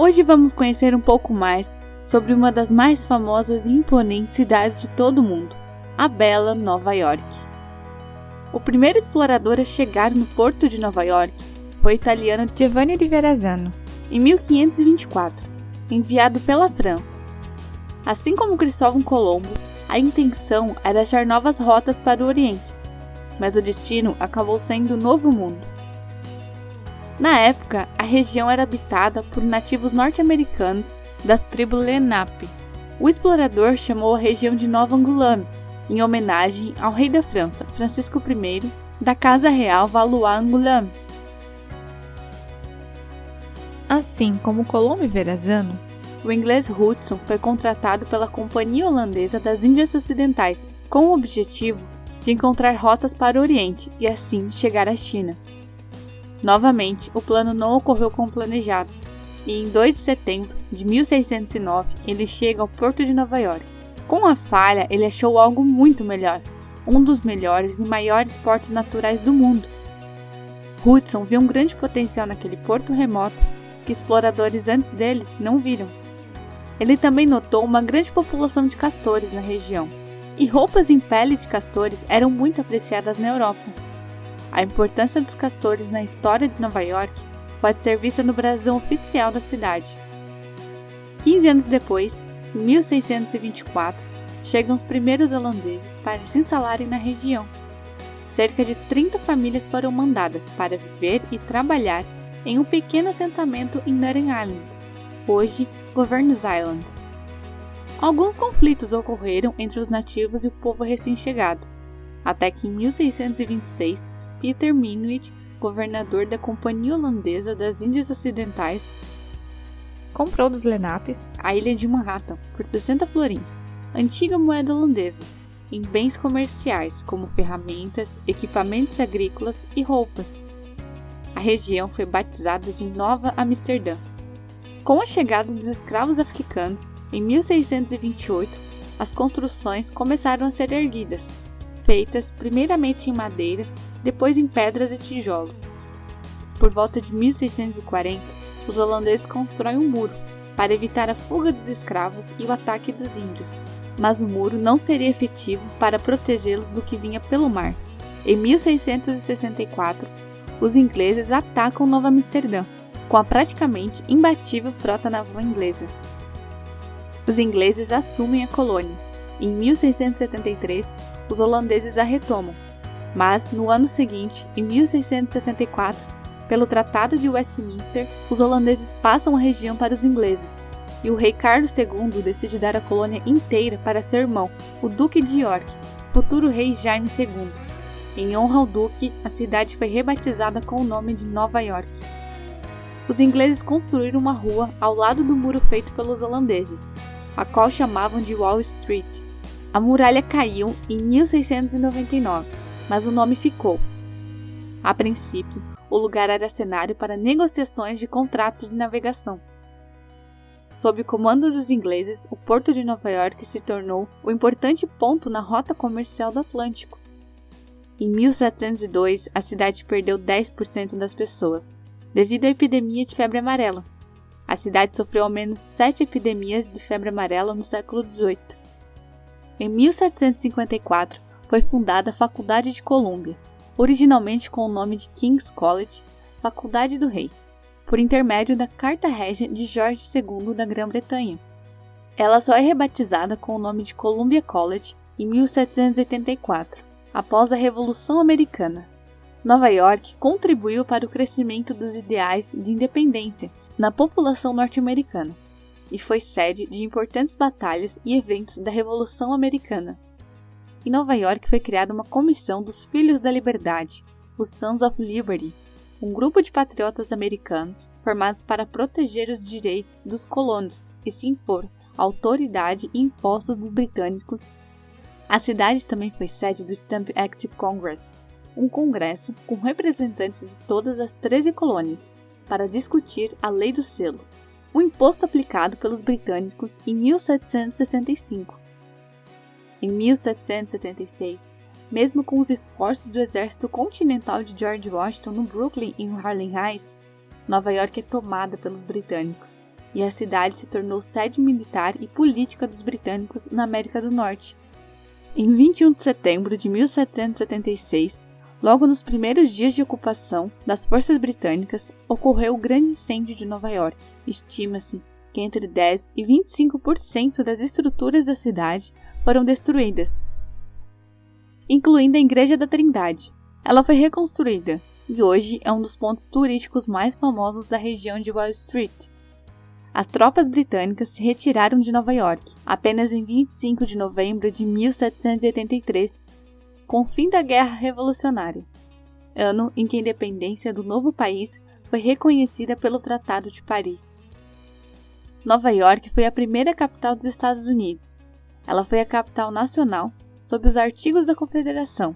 Hoje vamos conhecer um pouco mais sobre uma das mais famosas e imponentes cidades de todo o mundo, a bela Nova York. O primeiro explorador a chegar no porto de Nova York foi o italiano Giovanni di Verrazzano, em 1524, enviado pela França. Assim como Cristóvão Colombo, a intenção era achar novas rotas para o Oriente, mas o destino acabou sendo o Novo Mundo. Na época, a região era habitada por nativos norte-americanos da tribo Lenape. O explorador chamou a região de Nova Angulame, em homenagem ao rei da França, Francisco I, da Casa Real Valois-Angulame. Assim como Colombo e Verrazzano, o inglês Hudson foi contratado pela Companhia Holandesa das Índias Ocidentais com o objetivo de encontrar rotas para o Oriente e assim chegar à China. Novamente, o plano não ocorreu como planejado, e em 2 de setembro de 1609 ele chega ao porto de Nova York. Com a falha, ele achou algo muito melhor, um dos melhores e maiores portos naturais do mundo. Hudson viu um grande potencial naquele porto remoto que exploradores antes dele não viram. Ele também notou uma grande população de castores na região, e roupas em pele de castores eram muito apreciadas na Europa. A importância dos castores na história de Nova York pode ser vista no brasão oficial da cidade. 15 anos depois, em 1624, chegam os primeiros holandeses para se instalarem na região. Cerca de 30 famílias foram mandadas para viver e trabalhar em um pequeno assentamento em Staten Island, hoje Governor's Island. Alguns conflitos ocorreram entre os nativos e o povo recém-chegado, até que em 1626, Peter Minuit, governador da Companhia Holandesa das Índias Ocidentais, comprou dos Lenapes a ilha de Manhattan por 60 florins, antiga moeda holandesa, em bens comerciais como ferramentas, equipamentos agrícolas e roupas. A região foi batizada de Nova Amsterdã. Com a chegada dos escravos africanos, em 1628, as construções começaram a ser erguidas, feitas primeiramente em madeira, depois em pedras e tijolos. Por volta de 1640, os holandeses constroem um muro para evitar a fuga dos escravos e o ataque dos índios, mas o muro não seria efetivo para protegê-los do que vinha pelo mar. Em 1664, os ingleses atacam Nova Amsterdã, com a praticamente imbatível frota naval inglesa. Os ingleses assumem a colônia. Em 1673, os holandeses a retomam, mas no ano seguinte, em 1674, pelo Tratado de Westminster, os holandeses passam a região para os ingleses, e o rei Carlos II decide dar a colônia inteira para seu irmão, o Duque de York, futuro rei Jaime II. Em honra ao duque, a cidade foi rebatizada com o nome de Nova York. Os ingleses construíram uma rua ao lado do muro feito pelos holandeses, a qual chamavam de Wall Street. A muralha caiu em 1699, mas o nome ficou. A princípio, o lugar era cenário para negociações de contratos de navegação. Sob o comando dos ingleses, o porto de Nova York se tornou o importante ponto na rota comercial do Atlântico. Em 1702, a cidade perdeu 10% das pessoas, devido à epidemia de febre amarela. A cidade sofreu ao menos 7 epidemias de febre amarela no século XVIII. Em 1754, foi fundada a Faculdade de Colômbia, originalmente com o nome de King's College, Faculdade do Rei, por intermédio da Carta Régia de Jorge II da Grã-Bretanha. Ela só é rebatizada com o nome de Columbia College em 1784, após a Revolução Americana. Nova York contribuiu para o crescimento dos ideais de independência na população norte-americana e foi sede de importantes batalhas e eventos da Revolução Americana. Em Nova York foi criada uma comissão dos Filhos da Liberdade, os Sons of Liberty, um grupo de patriotas americanos formados para proteger os direitos dos colonos e se impor à autoridade e impostos dos britânicos. A cidade também foi sede do Stamp Act Congress, um congresso com representantes de todas as 13 colônias, para discutir a Lei do Selo, um imposto aplicado pelos britânicos em 1765. Em 1776, mesmo com os esforços do exército continental de George Washington no Brooklyn e no Harlem Heights, Nova York é tomada pelos britânicos. e a cidade se tornou sede militar e política dos britânicos na América do Norte. Em 21 de setembro de 1776, logo nos primeiros dias de ocupação das forças britânicas, ocorreu o Grande Incêndio de Nova York. Estima-se que entre 10 e 25% das estruturas da cidade foram destruídas, incluindo a Igreja da Trindade. Ela foi reconstruída e hoje é um dos pontos turísticos mais famosos da região de Wall Street. As tropas britânicas se retiraram de Nova York apenas em 25 de novembro de 1783, com o fim da Guerra Revolucionária, ano em que a independência do novo país foi reconhecida pelo Tratado de Paris. Nova York foi a primeira capital dos Estados Unidos. Ela foi a capital nacional sob os Artigos da Confederação,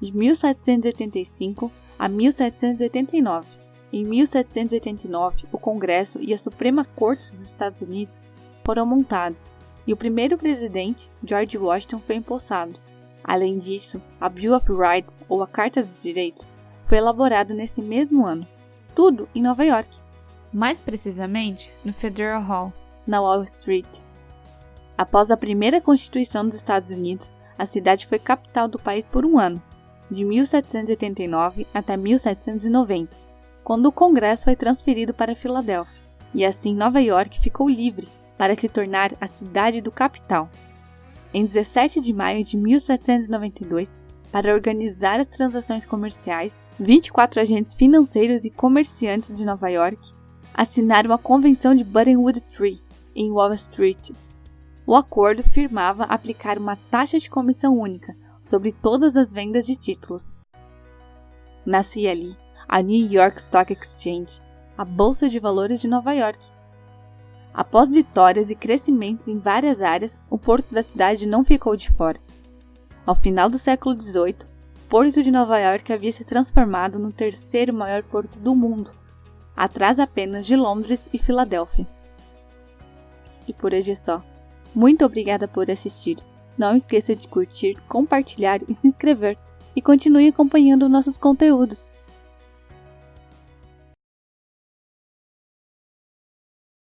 de 1785 a 1789. Em 1789, o Congresso e a Suprema Corte dos Estados Unidos foram montados e o primeiro presidente, George Washington, foi empossado. Além disso, a Bill of Rights, ou a Carta dos Direitos, foi elaborada nesse mesmo ano. Tudo em Nova York. Mais precisamente, no Federal Hall, na Wall Street. Após a primeira Constituição dos Estados Unidos, a cidade foi capital do país por um ano, de 1789 até 1790, quando o Congresso foi transferido para Filadélfia, e assim Nova York ficou livre para se tornar a cidade do capital. Em 17 de maio de 1792, para organizar as transações comerciais, 24 agentes financeiros e comerciantes de Nova York assinaram a Convenção de Buttonwood Tree, em Wall Street. O acordo firmava aplicar uma taxa de comissão única sobre todas as vendas de títulos. Nascia ali a New York Stock Exchange, a Bolsa de Valores de Nova York. Após vitórias e crescimentos em várias áreas, o porto da cidade não ficou de fora. Ao final do século XVIII, o porto de Nova York havia se transformado no terceiro maior porto do mundo, atrás apenas de Londres e Filadélfia. E por hoje é só. Muito obrigada por assistir. Não esqueça de curtir, compartilhar e se inscrever. E continue acompanhando nossos conteúdos.